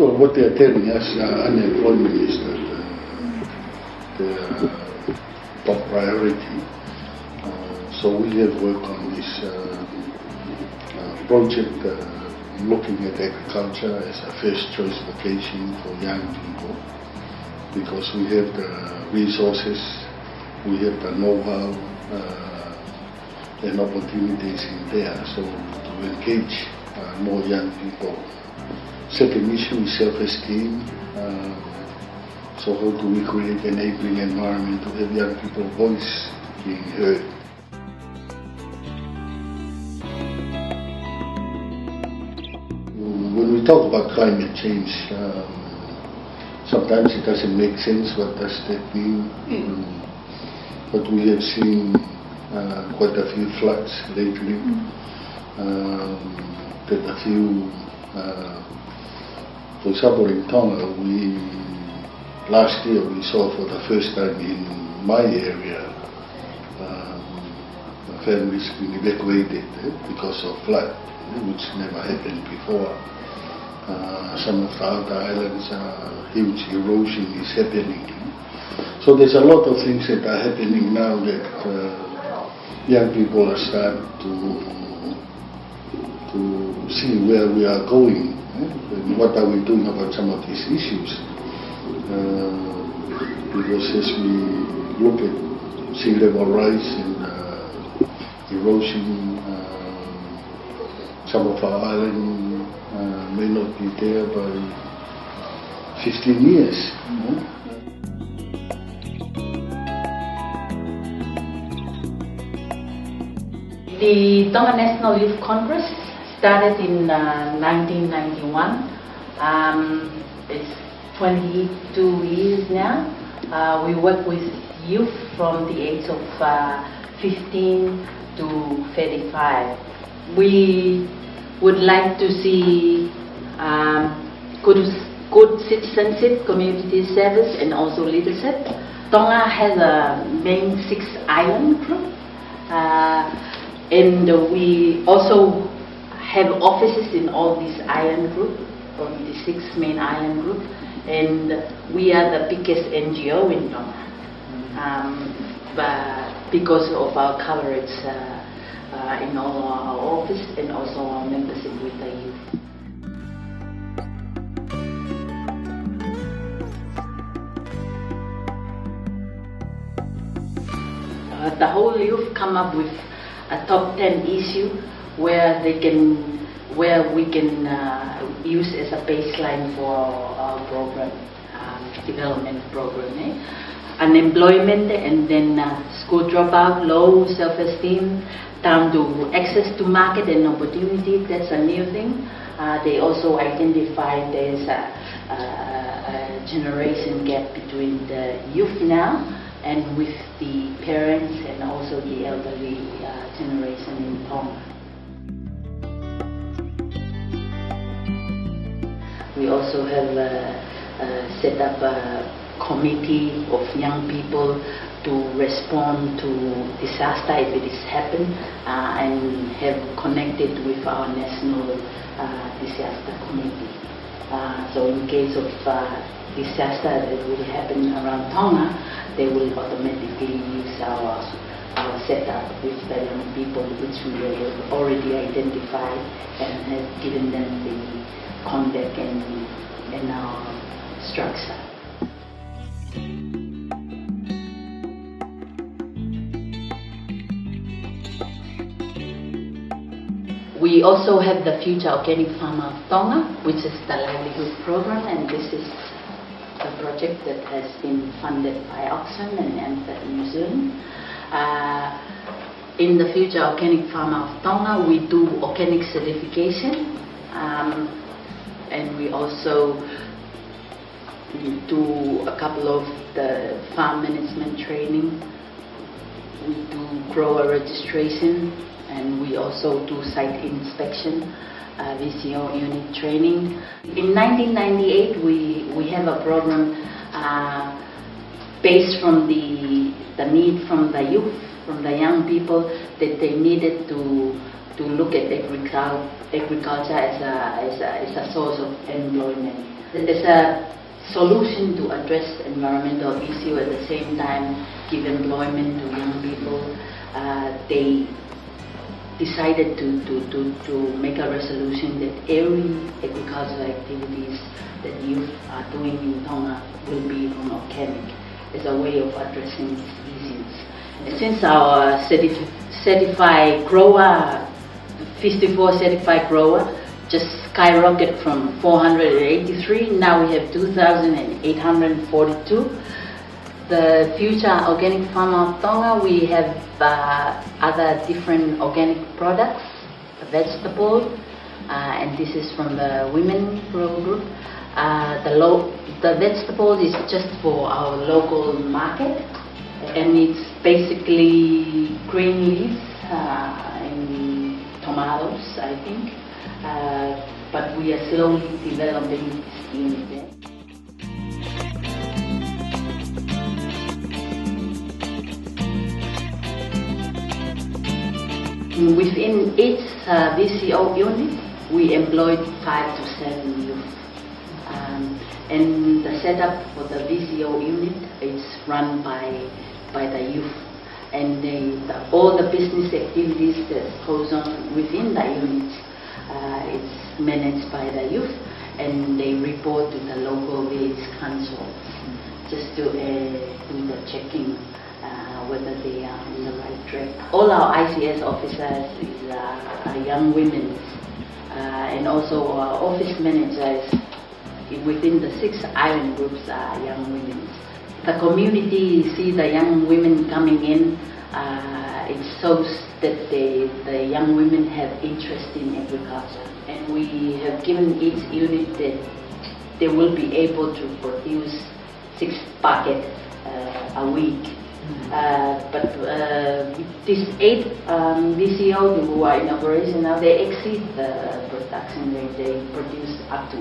Well, what they're telling us, unemployment is the top priority. So we have worked on this project looking at agriculture as a first choice vocation for young people, because we have the resources, we have the know-how and opportunities in there, so to engage more young people. Second issue is self-esteem. So how do we create an enabling environment to have young people's voice being heard? When we talk about climate change, sometimes it doesn't make sense. What does that mean? But we have seen quite a few floods lately. That a few, for example, in Tonga, last year we saw for the first time in my area families being evacuated because of flood, which never happened before. Some of the other islands, huge erosion is happening. So there's a lot of things that are happening now that young people are starting to see where we are going and what are we doing about some of these issues. Because as we look at sea level rise and erosion, some of our islands may not be there by 15 years. The Tonga National Youth Congress started in 1991. It's 22 years now. We work with youth from the age of 15 to 35. We would like to see good citizenship, community service, and also leadership. Tonga has a main 6-island group, and we also have offices in all these island groups, or the 6 main island groups, and we are the biggest NGO in Tonga, but because of our coverage in all our office and also our membership with the youth. The whole youth come up with a top 10 issue where we can use as a baseline for our program, development program. Unemployment, and then school dropout, low self-esteem, down to access to market and opportunity. That's a new thing. They also identify there's a generation gap between the youth now and with the parents and also the elderly generation in Tonga. We also have set up a committee of young people to respond to disaster if it is happened, and have connected with our national disaster committee. So in case of disaster that will happen around Tonga, they will automatically use our setup with the young people, which we have already identified and have given them the contact and our structure. We also have the Future Organic Farmer of Tonga, which is the livelihood program, and this is a project that has been funded by Oxfam and New Zealand. In the Future Organic Farmer of Tonga, we do organic certification, and we also do a couple of the farm management training. We do grower registration, and we also do site inspection, VCO unit training. In 1998, we have a program based from the need from the youth, from the young people, that they needed to to look at agriculture as a source of employment. As a solution to address environmental issue, at the same time give employment to young people, they decided to make a resolution that every agricultural activities that youth are doing in Tonga will be organic as a way of addressing these issues. Since our certified grower, 54 certified grower, just skyrocketed from 483, now we have 2,842. The future organic farmer of Tonga, we have other different organic products, vegetables, and this is from the women group. The vegetables is just for our local market, and it's basically green leaves and tomatoes, I think. But we are slowly developing this unit there. Within each VCO unit, we employed 5 to 7 youth. And the setup for the VCO unit is run by the youth. And all the business activities that goes on within the unit, it's managed by the youth, and they report to the local village councils just to do the checking whether they are in the right track. All our ICS officers are young women, and also our office managers within the 6 island groups are young women. The community see the young women coming in, it shows that the young women have interest in agriculture. And we have given each unit that they will be able to produce 6 buckets a week. But these 8 VCO who are in operation now, they exceed the production rate. They produce up to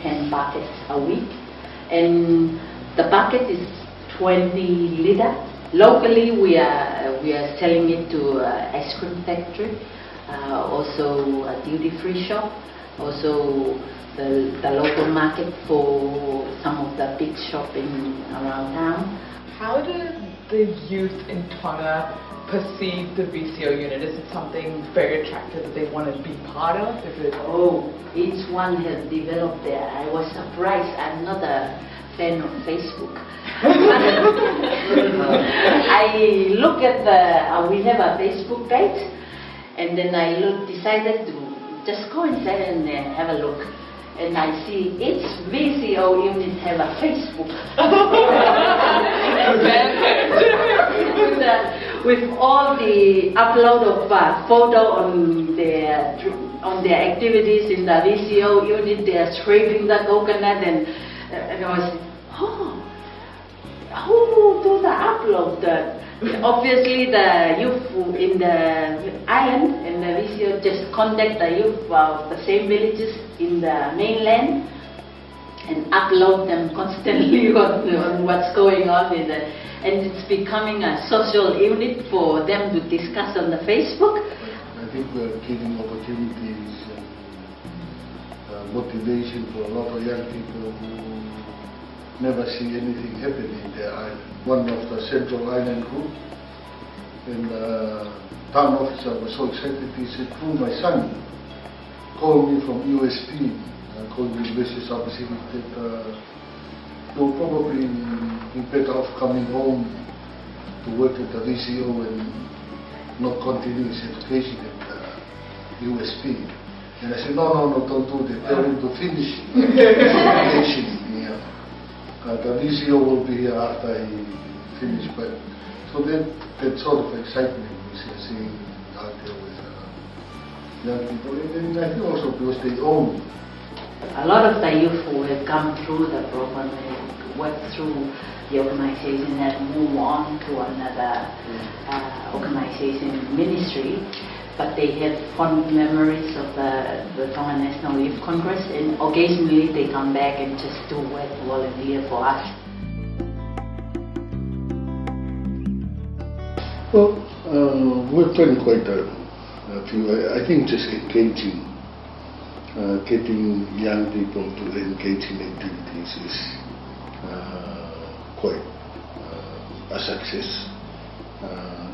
8-10 buckets a week. And the bucket is 20 liter. Locally, we are selling it to ice cream factory, also a duty-free shop, also the local market for some of the big shopping around town. How do the youth in Tonga perceive the VCO unit? Is it something very attractive that they want to be part of? Oh, each one has developed there. I was surprised. I'm not a fan of Facebook. I look at we have a Facebook page, and then I decided to just go inside and have a look. And I see each VCO unit have a Facebook. with all the upload of photo on their activities in the VCO unit. They are scraping the coconut, and I was, who do the upload? Obviously, the youth in the island and the VCO just contact the youth of the same villages in the mainland and upload them constantly on what's going on in the, and it's becoming a social unit for them to discuss on the Facebook. I think we're giving opportunities and motivation for a lot of young people who never see anything happening in their island. One of the Central Island group, and the town officer was so excited. He said, my son called me from USP, called me University of Pacific, that you'll probably be better off coming home to work at the VCO and not continue his education at USP. And I said, no, don't do that. Tell him to finish his education. The VCO will be here after he finished. But so that sort of excitement we are seeing out there with young people, and I think also because they own. A lot of the youth who have come through the program and worked through the organization have moved on to another organization ministry, but they have fond memories of the Tonga National Youth Congress, and occasionally they come back and just do work, volunteer for us. Well, we've been quite I think just engaging, getting young people to engage in activities is quite a success.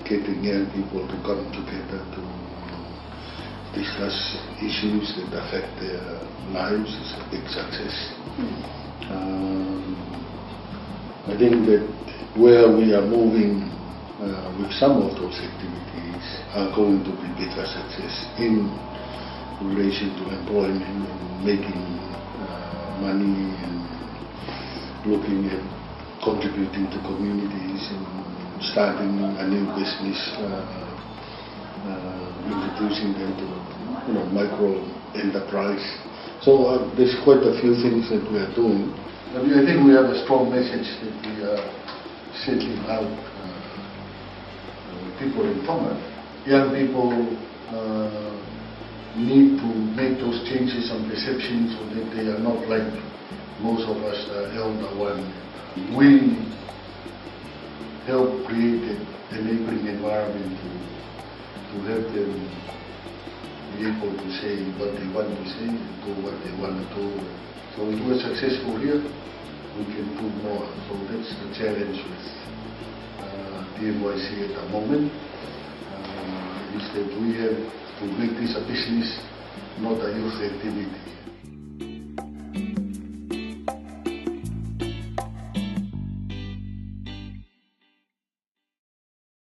Getting young people to come together to discuss issues that affect their lives is a big success. I think that where we are moving with some of those activities are going to be bigger success in relation to employment and making money and looking at contributing to communities and starting a new business, introducing them to micro enterprise. So there's quite a few things that we are doing. I think we have a strong message that we are sending out people in Tonga. Young people need to make those changes and perceptions so that they are not like most of us elder one. We help create an enabling environment to help them be able to say what they want to say and do what they want to do. So if we're successful here, we can do more. So that's the challenge with TNYC at the moment, is that we have to make this a business, not a youth activity.